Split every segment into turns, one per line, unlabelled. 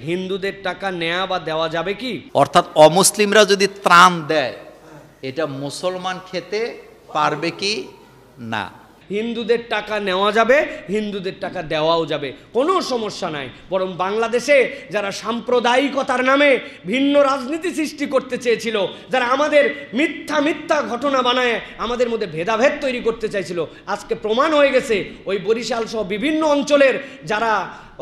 হিন্দুদের টাকা নেওয়া বা দেওয়া যাবে কি?
অর্থাৎ অমুসলিমরা যদি ত্রাণ দেয়, এটা মুসলমান খেতে পারবে কি না?
হিন্দুদের টাকা নেওয়া যাবে, হিন্দুদের টাকা দেওয়াও যাবে, কোনো সমস্যা নাই। বরং বাংলাদেশে যারা সাম্প্রদায়িকতার নামে ভিন্ন রাজনীতি সৃষ্টি করতে চেয়েছিল, যারা আমাদের মিথ্যা মিথ্যা ঘটনা বানায় আমাদের মধ্যে ভেদাভেদ তৈরি করতে চাইছিল, আজকে প্রমাণ হয়ে গেছে ওই বরিশাল সহ বিভিন্ন অঞ্চলের যারা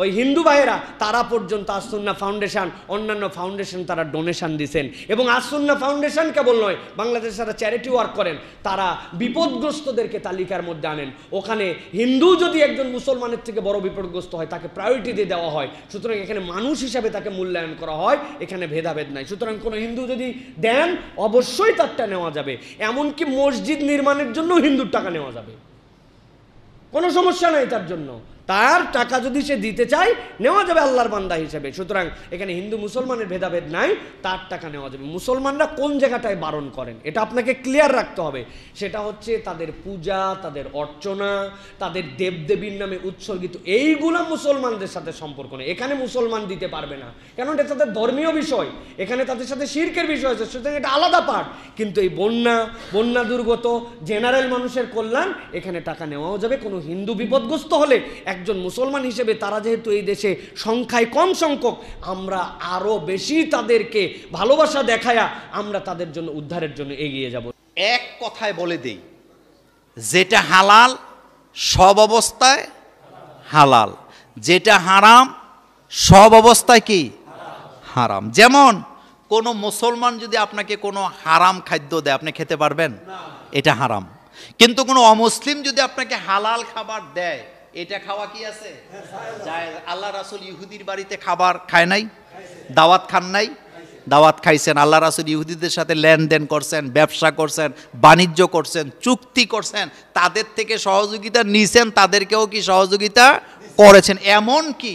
ওই হিন্দু ভাইয়েরা, তারা পর্যন্ত আসুন্না ফাউন্ডেশন, অন্যান্য ফাউন্ডেশন তারা ডোনেশন দিয়েছেন। এবং আসুন্না ফাউন্ডেশন কেবল নয়, বাংলাদেশে যারা চ্যারিটি ওয়ার্ক করেন তারা বিপদগ্রস্তদেরকে তালিকার মধ্যে আনেন। ওখানে হিন্দু যদি একজন মুসলমানের থেকে বড় বিপদগ্রস্ত হয়, তাকে প্রায়োরিটি দিয়ে দেওয়া হয়। সুতরাং এখানে মানুষ হিসাবে তাকে মূল্যায়ন করা হয়, এখানে ভেদাভেদ নাই। সুতরাং কোনো হিন্দু যদি দেন, অবশ্যই তারটা নেওয়া যাবে। এমনকি মসজিদ নির্মাণের জন্য হিন্দুর টাকা নেওয়া যাবে, কোনো সমস্যা নাই। তার জন্য তার টাকা যদি সে দিতে চায়, নেওয়া যাবে আল্লাহর বান্দা হিসেবে। সুতরাং এখানে হিন্দু মুসলমানের ভেদাভেদ নাই, তার টাকা নেওয়া যাবে। মুসলমানরা কোন জায়গাটায় বারণ করেন এটা আপনাকে ক্লিয়ার রাখতে হবে। সেটা হচ্ছে তাদের পূজা, তাদের অর্চনা, তাদের দেবদেবীর নামে উৎসর্গিত, এইগুলা মুসলমানদের সাথে সম্পর্ক নেই। এখানে মুসলমান দিতে পারবে না, কেন এটা তাদের ধর্মীয় বিষয়, এখানে তাদের সাথে শিরকের বিষয় আছে। সুতরাং এটা আলাদা পার্ট। কিন্তু এই বন্যা দুর্গত জেনারেল মানুষের কল্যাণ, এখানে টাকা নেওয়াও যাবে। কোনো হিন্দু বিপদগ্রস্ত হলে একজন মুসলমান হিসেবে, তারা যেহেতু এই দেশে সংখ্যায় কম সংখ্যক, আমরা আরো বেশি তাদেরকে ভালোবাসা দেখায়া আমরা তাদের জন্য উদ্ধারের জন্য এগিয়ে যাব।
এক কথায় বলে দেই, যেটা হালাল সব অবস্থায় হালাল, যেটা হারাম সব অবস্থায় কি হারাম। যেমন কোনো মুসলমান যদি আপনাকে কোনো হারাম খাদ্য দেয়, আপনি খেতে পারবেন? এটা হারাম। কিন্তু কোনো অমুসলিম যদি আপনাকে হালাল খাবার দেয়, এটা খাওয়া কি আছে? আল্লাহ রাসূল ইহুদির বাড়িতে খাবার খায় নাই? দাওয়াত খান নাই? দাওয়াত খাইছেন। আল্লাহ রাসূল ইহুদিদের সাথে লেনদেন করছেন, ব্যবসা করছেন, বাণিজ্য করছেন, চুক্তি করছেন, তাদের থেকে সহযোগিতা নিছেন, তাদেরকেও কি সহযোগিতা করেছেন। এমন কি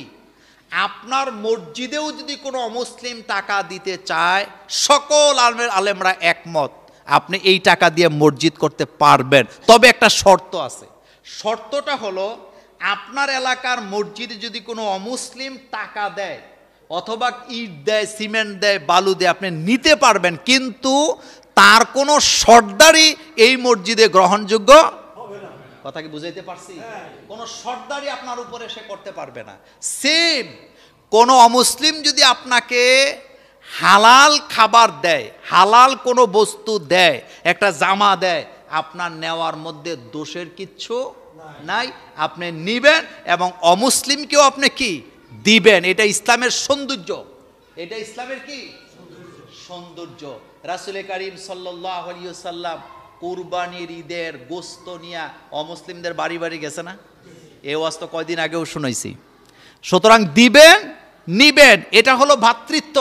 আপনার মসজিদেও যদি কোনো অমুসলিম টাকা দিতে চায়, সকল আলেমরা একমত, আপনি এই টাকা দিয়ে মসজিদ করতে পারবেন। তবে একটা শর্ত আছে। শর্তটা হলো, আপনার এলাকার মসজিদে যদি কোনো অমুসলিম টাকা দেয়, অথবা ইট দেয়, সিমেন্ট দেয়, বালু দেয়, আপনি নিতে পারবেন, কিন্তু তার কোনো সর্দারি এই মসজিদে গ্রহণযোগ্য হবে না। কথা কি বুঝাইতে পারছি? কোনো সর্দারি আপনার উপরে সে করতে পারবে না। সেম কোনো অমুসলিম যদি আপনাকে হালাল খাবার দেয়, হালাল কোনো বস্তু দেয়, একটা জামা দেয়, আপনার নেওয়ার মধ্যে দোষের কিচ্ছু নাই, আপনি নিবেন এবং অমুসলিমকেও আপনি কি দিবেন। এটা ইসলামের সৌন্দর্য, এটা ইসলামের কি সৌন্দর্য। রাসূল করিম সাল্লাল্লাহু আলাইহি ওয়াসাল্লাম কুরবানির ঈদের গোশত নিয়ে অমুসলিমদের বাড়ি বাড়ি গেছে না? এই ওয়াজ তো কয়দিন আগেও শুনাইছি। সুতরাং দিবেন, নিবেন, এটা হলো ভ্রাতৃত্ব।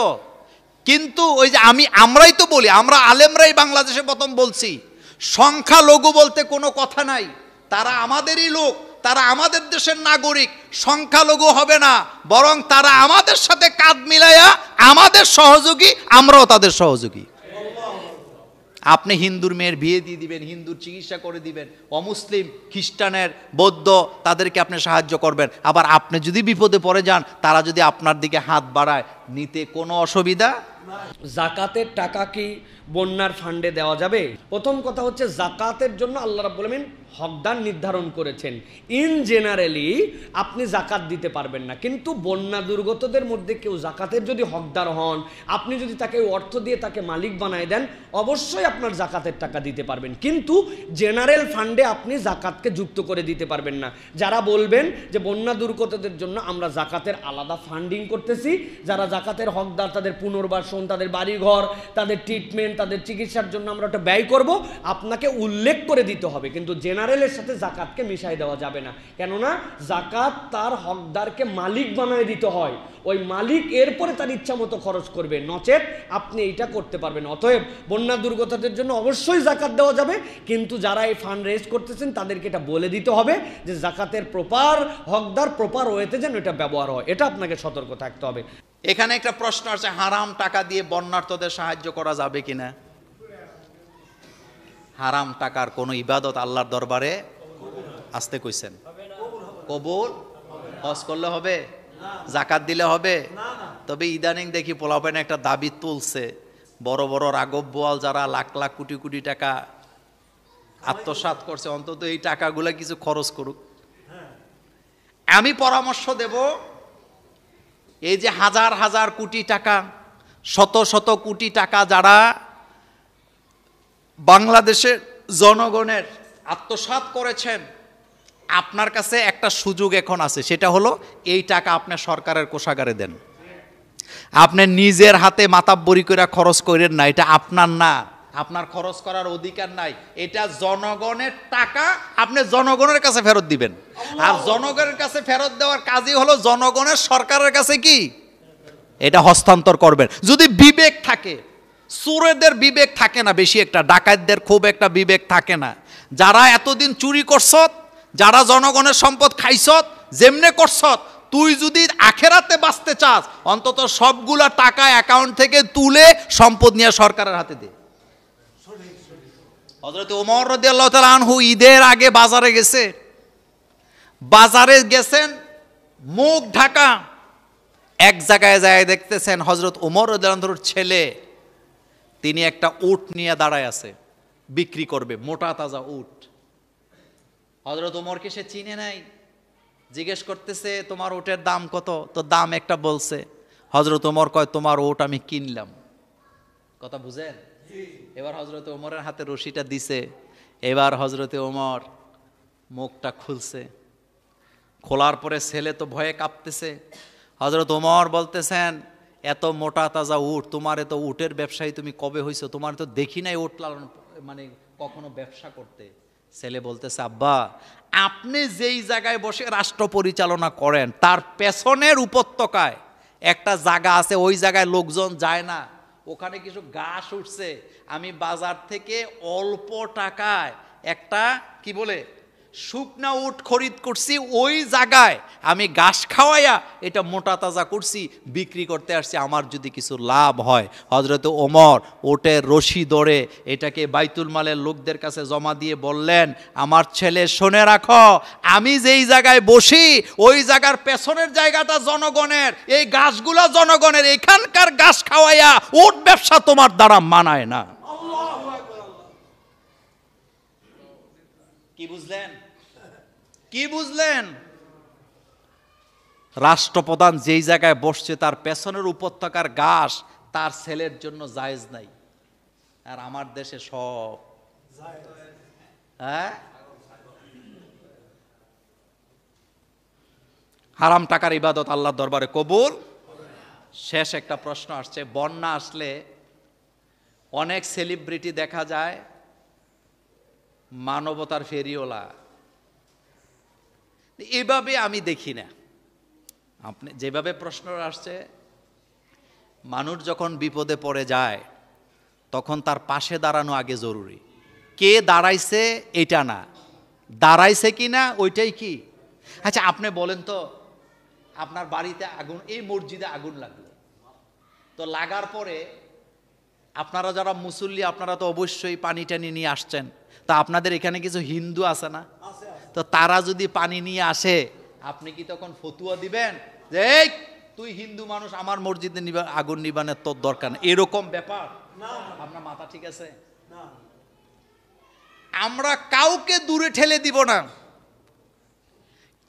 কিন্তু ওই যে আমরাই তো বলি, আমরা আলেমরাই বাংলাদেশে প্রথম বলছি, সংখ্যালঘু বলতে কোনো কথা নাই, তারা আমাদেরই লোক, তারা আমাদের দেশের নাগরিক, সংখ্যালঘু হবে না, বরং তারা আমাদের সাথে কাঁধ মিলাইয়া আমাদের সহযোগী, আমরাও তাদের সহযোগী। আপনি হিন্দুর মেয়ের বিয়ে দিয়ে দিবেন, হিন্দুর চিকিৎসা করে দিবেন, অমুসলিম, খ্রিস্টানের, বৌদ্ধ, তাদেরকে আপনি সাহায্য করবেন। আবার আপনি যদি বিপদে পড়ে যান, তারা যদি আপনার দিকে হাত বাড়ায়, নিতে কোনো অসুবিধা।
জাকাতের টাকা কি বন্যার ফান্ডে দেওয়া যাবে? প্রথম কথা হচ্ছে, জাকাতের জন্য আল্লাহ রাব্বুল আলামিন হকদার নির্ধারণ করেছেন। ইন জেনারেলি আপনি জাকাত দিতে পারবেন না, কিন্তু বন্যা দুর্গতদের মধ্যে কেউ জাকাতের যদি হকদার হন, আপনি যদি তাকে অর্থ দিয়ে তাকে মালিক বানায় দেন, অবশ্যই আপনার জাকাতের টাকা দিতে পারবেন। কিন্তু জেনারেল ফান্ডে আপনি জাকাতকে যুক্ত করে দিতে পারবেন না। যারা বলবেন যে বন্যা দুর্গতদের জন্য আমরা জাকাতের আলাদা ফান্ডিং করতেছি, যারা জাকাতের হকদার, তাদের পুনর্বাসন, তাদের বাড়িঘর, তাদের ট্রিটমেন্ট, তাদের চিকিৎসার জন্য আমরা ওটা ব্যয় করব, আপনাকে উল্লেখ করে দিতে হবে। কিন্তু জেনারেলের সাথে জাকাতকে মিশাই দেওয়া যাবে না, কেননা জাকাত তার হকদারকে মালিক বানায় দিতে হয়। ওই মালিক এরপরে তার ইচ্ছা মতো খরচ করবে, নচেত আপনি এইটা করতে পারবেন। অতএব বন্যা দুর্গতদের জন্য অবশ্যই জাকাত দেওয়া যাবে, কিন্তু যারা এই ফান্ড রেজ করতেছেন তাদেরকে এটা বলে দিতে হবে যে জাকাতের প্রপার হকদার প্রপার ওয়েতে যেন এটা ব্যবহার হয়, এটা আপনাকে সতর্ক থাকতে হবে।
এখানে একটা প্রশ্ন আছে, হারাম টাকা দিয়ে বন্যার্তদের সাহায্য করা যাবে কিনা? হারাম টাকার কোনো ইবাদত আল্লাহর দরবারে আসতে কইছেন কবুল? হজ করলে হবে? জাকাত দিলে হবে? তবে ইদানিং দেখি পোলাপাইন একটা দাবি তুলছে, বড় বড় রাঘব বোয়াল যারা লাখ লাখ কোটি কোটি টাকা আত্মসাৎ করছে, অন্তত এই টাকাগুলো কিছু খরচ করুক। আমি পরামর্শ দেব, এই যে হাজার হাজার কোটি টাকা, শত শত কোটি টাকা যারা বাংলাদেশের জনগণের আত্মসাৎ করেছেন, আপনার কাছে একটা সুযোগ এখন আছে, সেটা হলো এই টাকা আপনি সরকারের কোষাগারে দেন। আপনি নিজের হাতে মাতাব্বরি করে খরচ করেন না, এটা আপনার না, আপনার খরচ করার অধিকার নাই। এটা জনগণের টাকা, আপনি জনগণের কাছে ফেরত দিবেন। আর জনগণের কাছে ফেরত দেওয়ার কাজই হলো জনগণের সরকারের কাছে কি এটা হস্তান্তর করবেন। যদি বিবেক থাকে, চোরেদের বিবেক থাকে না বেশি একটা, ডাকাতদের খুব একটা বিবেক থাকে না। যারা এতদিন চুরি করছত, যারা জনগণের সম্পদ খাইছত, যেমনে করছত, তুই যদি আখেরাতে বাঁচতে চাস, অন্তত সবগুলা টাকা অ্যাকাউন্ট থেকে তুলে সম্পদ নিয়ে সরকারের হাতে দে। হযরত ওমর রাদিয়াল্লাহু তাআলা আনহু ঈদের আগে বাজারে গেছে, বাজারে গেছেন মুখ ঢাকা, এক জায়গায় যায় দেখতেছেন হযরত ওমর রাদিয়াল্লাহু আনহুর ছেলে, তিনি একটা উট নিয়ে দাঁড়ায় আছে, বিক্রি করবে, মোটা তাজা উট। হযরত ওমরকে সে চিনে নাই, জিজ্ঞেস করতেছে তোমার উটের দাম কত? তো দাম একটা বলছে। হযরত ওমর কয় তোমার উট আমি কিনলাম। কথা বুঝেন? এবার হযরত ওমরের হাতে রশিটা দিছে, এবার হযরতে ওমর মুখটা খুলছে, খোলার পরে ছেলে তো ভয়ে কাঁপতেছে। হযরত ওমর বলতেছেন এত মোটা তাজা উট, তোমার এত উটের ব্যবসায়ী তুমি কবে হইছো? তোমার তো দেখি নাই উট লালন মানে কখনো ব্যবসা করতে। ছেলে বলতেছে আব্বা, আপনি যেই জায়গায় বসে রাষ্ট্র পরিচালনা করেন তার পেছনের উপত্যকায় একটা জায়গা আছে, ওই জায়গায় লোকজন যায় না, ওখানে কিছু ঘাস উঠছে, আমি বাজার থেকে অল্প টাকায় একটা কি বলে শুকনা উট খরিদ করছি, ওই জায়গায় আমি ঘাস খাওয়াইয়া এটা মোটা তাজা করছি, বিক্রি করতে আসছি, আমার যদি কিছু লাভ হয়। হযরত ওমর ওটের রশি ধরে এটাকে বাইতুল মালের লোকদের কাছে জমা দিয়ে বললেন, আমার ছেলে শুনে রাখো, আমি যেই জায়গায় বসি ওই জায়গার পেছনের জায়গাটা জনগণের, এই ঘাসগুলা জনগণের, এখানকার ঘাস খাওয়াইয়া উট ব্যবসা তোমার দ্বারা মানায় না। কি বুঝলেন? কি বুঝলেন? রাষ্ট্রপ্রধান যেই জায়গায় বসছে তার পেছনের উপত্যকার ঘাস তার ছেলের জন্য জায়েজ নাই, আর আমার দেশে সব হ্যাঁ হারাম টাকার ইবাদত আল্লাহর দরবারে কবুল। শেষ একটা প্রশ্ন আসছে, বন্যা আসলে অনেক সেলিব্রিটি দেখা যায় মানবতার ফেরিওয়ালা, এভাবে আমি দেখি না। আপনি যেভাবে প্রশ্ন আসছে, মানুষ যখন বিপদে পড়ে যায় তখন তার পাশে দাঁড়ানো আগে জরুরি। কে দাঁড়াইছে এটা না, দাঁড়াইছে কি না ওইটাই কি। আচ্ছা আপনি বলেন তো, আপনার বাড়িতে আগুন, এই মসজিদে আগুন লাগলো, তো লাগার পরে আপনারা যারা মুসল্লি আপনারা তো অবশ্যই পানি টানি নিয়ে আসছেন, তা আপনাদের এখানে কিছু হিন্দু আছে না, তো তারা যদি পানি নিয়ে আসে আপনি কি তখন ফতুয়া দিবেন যে এই তুই হিন্দু মানুষ আমার মসজিদে আগুন নিবানের তোর দরকার না, এরকম ব্যাপার? আপনার মাথা ঠিক আছে? আমরা কাউকে দূরে ঠেলে দিব না।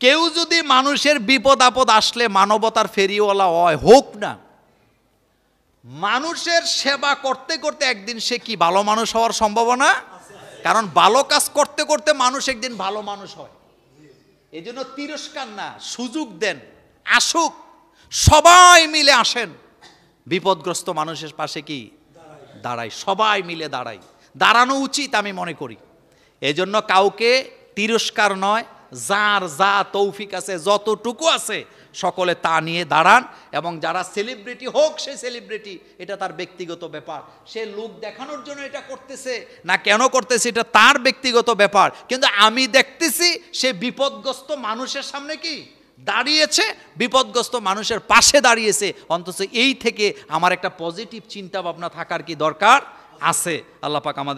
কেউ যদি মানুষের বিপদ আপদ আসলে মানবতার ফেরিওয়ালা হয়, হোক না, মানুষের সেবা করতে করতে একদিন সে কি ভালো মানুষ হওয়ার সম্ভাবনা, কারণ ভালো কাজ করতে করতে মানুষ একদিন ভালো মানুষ হয়। এই জন্য তিরস্কার না, সুযোগ দেন, আসুক, সবাই মিলে আসেন, বিপদগ্রস্ত মানুষের পাশে কি দাঁড়াই, সবাই মিলে দাঁড়াই, দাঁড়ানো উচিত আমি মনে করি। এই জন্য কাউকে তিরস্কার নয়, যার যা তৌফিক আছে, যতটুকু আছে সকলে তা নিয়ে দাঁড়ান। এবং যারা সেলিব্রিটি হোক, সে সেলিব্রিটি, এটা তার ব্যক্তিগত ব্যাপার, সে লোক দেখানোর জন্য এটা করতেছে না কেন করতেছে এটা তার ব্যক্তিগত ব্যাপার, কিন্তু আমি দেখতেছি সে বিপদগ্রস্ত মানুষের সামনে কি দাঁড়িয়েছে, বিপদগ্রস্ত মানুষের পাশে দাঁড়িয়েছে, অন্তত এই থেকে আমার একটা পজিটিভ চিন্তা ভাবনা থাকার কি দরকার আছে। আল্লাহ পাক আমাদের